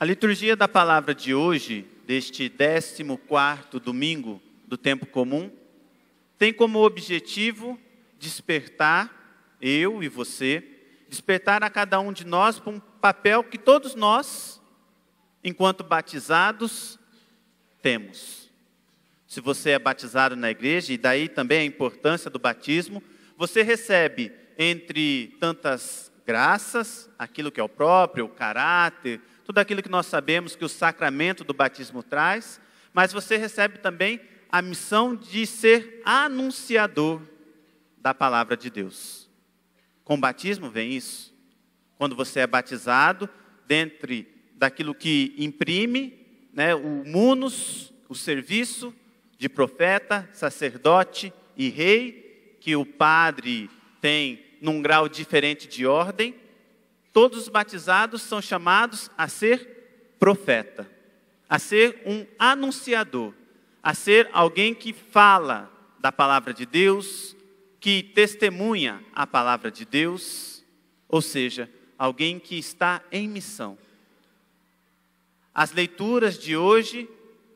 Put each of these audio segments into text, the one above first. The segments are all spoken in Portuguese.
A liturgia da palavra de hoje, deste 14º domingo do tempo comum, tem como objetivo despertar eu e você, despertar a cada um de nós para um papel que todos nós, enquanto batizados, temos. Se você é batizado na igreja, e daí também a importância do batismo, você recebe entre tantas graças, aquilo que é o próprio, o caráter, tudo aquilo que nós sabemos que o sacramento do batismo traz, mas você recebe também a missão de ser anunciador da palavra de Deus. Com o batismo vem isso. Quando você é batizado, dentre daquilo que imprime, o munus, o serviço de profeta, sacerdote e rei, que o padre tem num grau diferente de ordem, todos os batizados são chamados a ser profeta, a ser um anunciador, a ser alguém que fala da palavra de Deus, que testemunha a palavra de Deus, ou seja, alguém que está em missão. As leituras de hoje,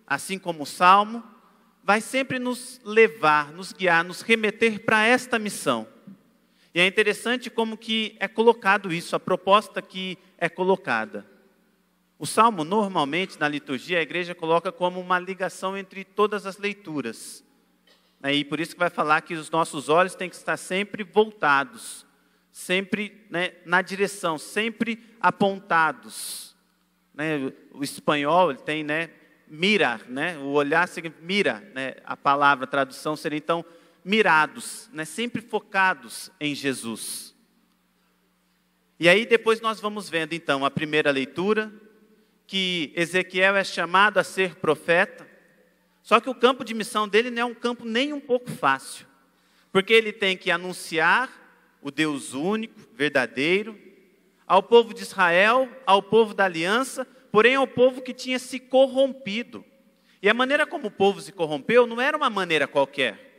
assim como o Salmo, vai sempre nos levar, nos guiar, nos remeter para esta missão. E é interessante como que é colocado isso, a proposta que é colocada. O Salmo, normalmente, na liturgia, a igreja coloca como uma ligação entre todas as leituras. E por isso que vai falar que os nossos olhos têm que estar sempre voltados, sempre na direção, sempre apontados. O espanhol ele tem mirar, o olhar significa mira, a palavra, a tradução seria então mirados, sempre focados em Jesus. E aí depois nós vamos vendo então a primeira leitura, que Ezequiel é chamado a ser profeta, só que o campo de missão dele não é um campo nem um pouco fácil, porque ele tem que anunciar o Deus único, verdadeiro, ao povo de Israel, ao povo da aliança, porém ao povo que tinha se corrompido. E a maneira como o povo se corrompeu não era uma maneira qualquer.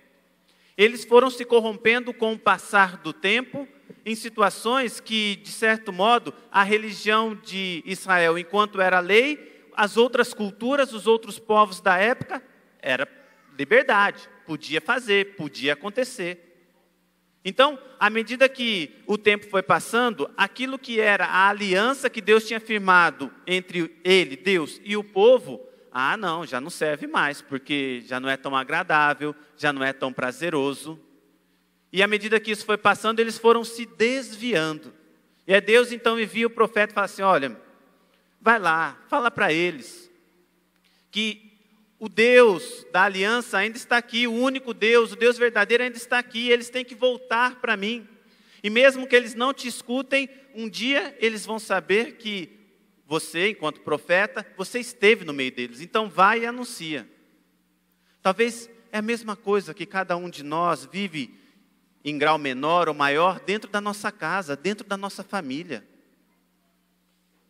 Eles foram se corrompendo com o passar do tempo, em situações que, de certo modo, a religião de Israel, enquanto era lei, as outras culturas, os outros povos da época, era liberdade, podia fazer, podia acontecer. Então, à medida que o tempo foi passando, aquilo que era a aliança que Deus tinha firmado entre ele, Deus, e o povo, não, já não serve mais, porque já não é tão agradável, já não é tão prazeroso. E à medida que isso foi passando, eles foram se desviando. E aí Deus então envia o profeta e fala assim, olha, vai lá, fala para eles que o Deus da aliança ainda está aqui, o único Deus, o Deus verdadeiro ainda está aqui, eles têm que voltar para mim. E mesmo que eles não te escutem, um dia eles vão saber que você, enquanto profeta, você esteve no meio deles. Então vai e anuncia. Talvez é a mesma coisa que cada um de nós vive em grau menor ou maior dentro da nossa casa, dentro da nossa família.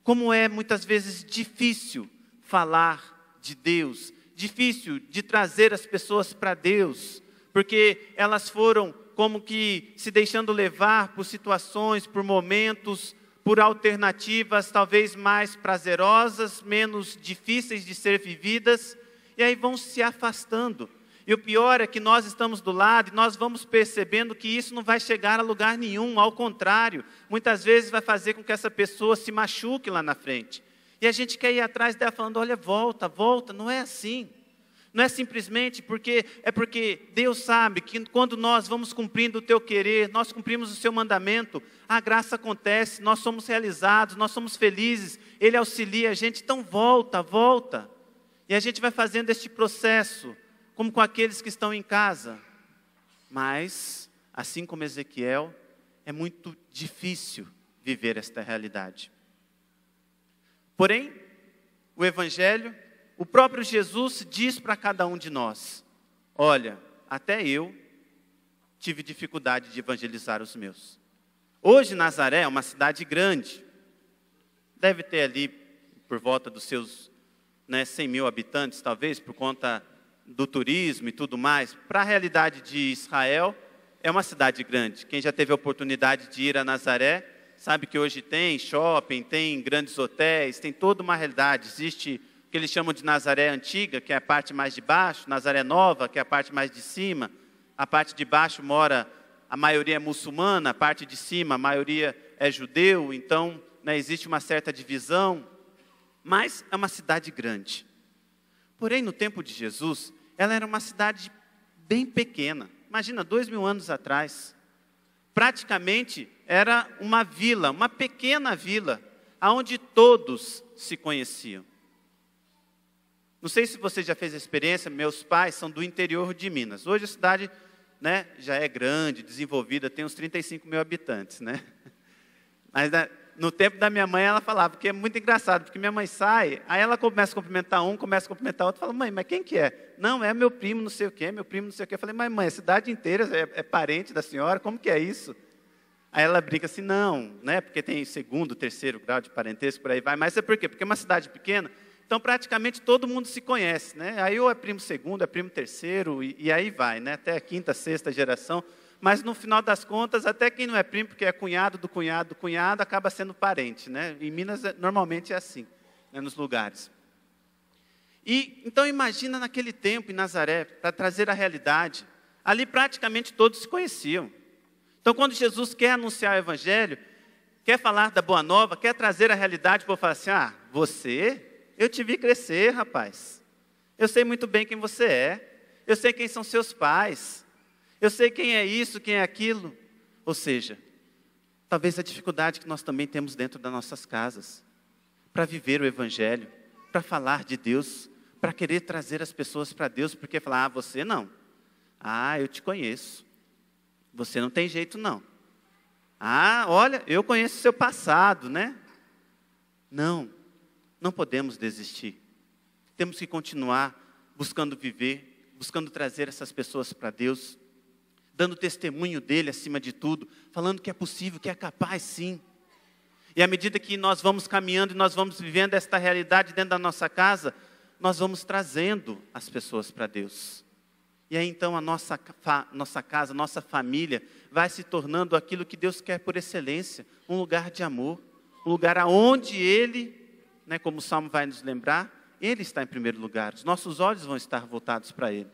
Como é muitas vezes difícil falar de Deus, difícil de trazer as pessoas para Deus, porque elas foram como que se deixando levar por situações, por momentos, por alternativas talvez mais prazerosas, menos difíceis de ser vividas, e aí vão se afastando. E o pior é que nós estamos do lado e nós vamos percebendo que isso não vai chegar a lugar nenhum, ao contrário, muitas vezes vai fazer com que essa pessoa se machuque lá na frente. E a gente quer ir atrás dela falando, olha, volta, volta, não é assim. Não é simplesmente porque Deus sabe que quando nós vamos cumprindo o teu querer, nós cumprimos o seu mandamento, a graça acontece, nós somos realizados, nós somos felizes, Ele auxilia a gente, então volta, volta. E a gente vai fazendo este processo, como com aqueles que estão em casa. Mas, assim como Ezequiel, é muito difícil viver esta realidade. Porém, o Evangelho, o próprio Jesus diz para cada um de nós, olha, até eu tive dificuldade de evangelizar os meus. Hoje Nazaré é uma cidade grande, deve ter ali por volta dos seus 100 mil habitantes, talvez, por conta do turismo e tudo mais. Para a realidade de Israel, é uma cidade grande. Quem já teve a oportunidade de ir a Nazaré, sabe que hoje tem shopping, tem grandes hotéis, tem toda uma realidade. Existe o que eles chamam de Nazaré Antiga, que é a parte mais de baixo, Nazaré Nova, que é a parte mais de cima. A parte de baixo mora, a maioria é muçulmana, a parte de cima, a maioria é judeu, então existe uma certa divisão, mas é uma cidade grande. Porém, no tempo de Jesus, ela era uma cidade bem pequena. Imagina, 2000 anos atrás, praticamente era uma vila, uma pequena vila, onde todos se conheciam. Não sei se você já fez a experiência, meus pais são do interior de Minas. Hoje a cidade já é grande, desenvolvida, tem uns 35 mil habitantes. Mas no tempo da minha mãe ela falava, porque é muito engraçado, porque minha mãe sai, aí ela começa a cumprimentar um, começa a cumprimentar outro, fala, mãe, mas quem que é? Não, é meu primo não sei o quê, meu primo não sei o quê. Eu falei, mas mãe, a cidade inteira é parente da senhora, como que é isso? Aí ela brinca assim, não, porque tem segundo, terceiro grau de parentesco, por aí vai. Mas é por quê? Porque é uma cidade pequena, então praticamente todo mundo se conhece, Aí ou é primo segundo, é primo terceiro, e aí vai, Até a quinta, sexta geração. Mas no final das contas, até quem não é primo, porque é cunhado do cunhado do cunhado, acaba sendo parente, Em Minas, normalmente é assim, nos lugares. E então imagina naquele tempo, em Nazaré, para trazer a realidade, ali praticamente todos se conheciam. Então, quando Jesus quer anunciar o Evangelho, quer falar da Boa Nova, quer trazer a realidade, o povo fala assim, você, eu te vi crescer, rapaz. Eu sei muito bem quem você é. Eu sei quem são seus pais. Eu sei quem é isso, quem é aquilo. Ou seja, talvez a dificuldade que nós também temos dentro das nossas casas, para viver o Evangelho, para falar de Deus, para querer trazer as pessoas para Deus, porque falar, você não. Eu te conheço. Você não tem jeito, não. Olha, eu conheço o seu passado, Não podemos desistir. Temos que continuar buscando viver, buscando trazer essas pessoas para Deus, dando testemunho dele acima de tudo, falando que é possível, que é capaz sim. E à medida que nós vamos caminhando e nós vamos vivendo esta realidade dentro da nossa casa, nós vamos trazendo as pessoas para Deus. E aí então a nossa casa, a nossa família vai se tornando aquilo que Deus quer por excelência, um lugar de amor, um lugar onde Ele, como o Salmo vai nos lembrar, Ele está em primeiro lugar, os nossos olhos vão estar voltados para Ele.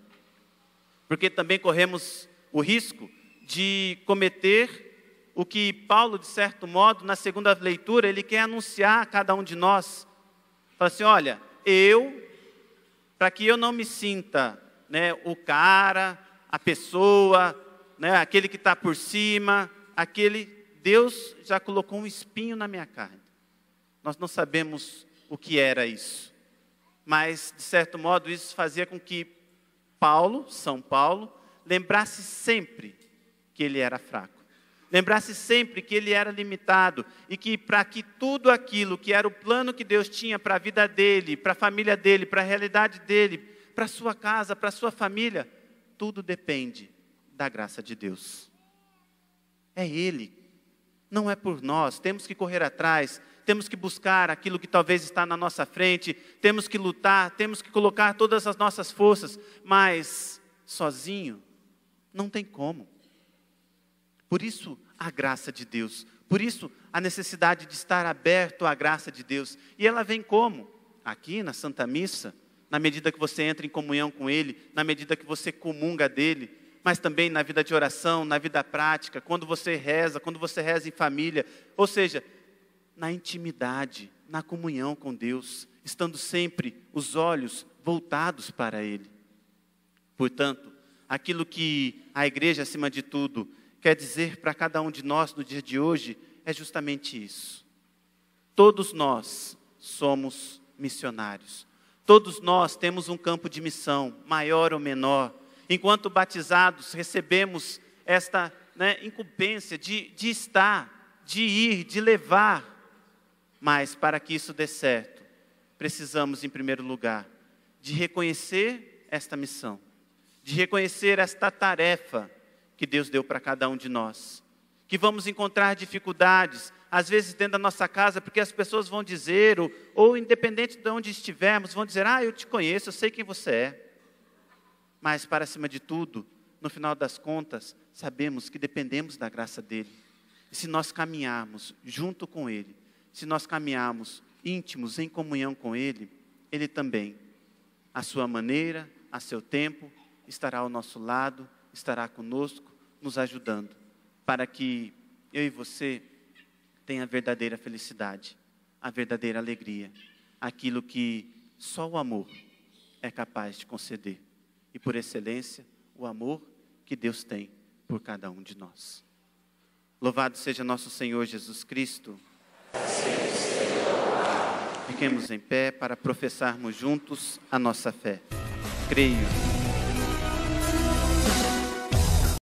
Porque também corremos o risco de cometer o que Paulo, de certo modo, na segunda leitura, ele quer anunciar a cada um de nós. Fala assim, olha, para que eu não me sinta o cara, a pessoa, aquele que está por cima, Deus já colocou um espinho na minha carne. Nós não sabemos o que era isso. Mas, de certo modo, isso fazia com que São Paulo, lembrasse sempre que ele era fraco. Lembrasse sempre que ele era limitado. E que para que tudo aquilo que era o plano que Deus tinha para a vida dele, para a família dele, para a realidade dele, para a sua casa, para a sua família, tudo depende da graça de Deus. É Ele, não é por nós. Temos que correr atrás, temos que buscar aquilo que talvez está na nossa frente, temos que lutar, temos que colocar todas as nossas forças, mas sozinho não tem como. Por isso a graça de Deus, por isso a necessidade de estar aberto à graça de Deus. E ela vem como? Aqui na Santa Missa, na medida que você entra em comunhão com Ele, na medida que você comunga dEle, mas também na vida de oração, na vida prática, quando você reza em família, ou seja, na intimidade, na comunhão com Deus, estando sempre os olhos voltados para Ele. Portanto, aquilo que a igreja, acima de tudo, quer dizer para cada um de nós no dia de hoje, é justamente isso. Todos nós somos missionários. Todos nós temos um campo de missão, maior ou menor. Enquanto batizados, recebemos esta incumbência de estar, de ir, de levar. Mas para que isso dê certo, precisamos, em primeiro lugar, de reconhecer esta missão, de reconhecer esta tarefa que Deus deu para cada um de nós. Que vamos encontrar dificuldades, às vezes dentro da nossa casa, porque as pessoas vão dizer, ou independente de onde estivermos, vão dizer, eu te conheço, eu sei quem você é. Mas, para cima de tudo, no final das contas, sabemos que dependemos da graça dEle. E se nós caminharmos junto com Ele, se nós caminharmos íntimos em comunhão com Ele, Ele também, à sua maneira, a seu tempo, estará ao nosso lado, estará conosco, nos ajudando, para que eu e você tenha a verdadeira felicidade, a verdadeira alegria, aquilo que só o amor é capaz de conceder. E por excelência, o amor que Deus tem por cada um de nós. Louvado seja nosso Senhor Jesus Cristo. Fiquemos em pé para professarmos juntos a nossa fé. Creio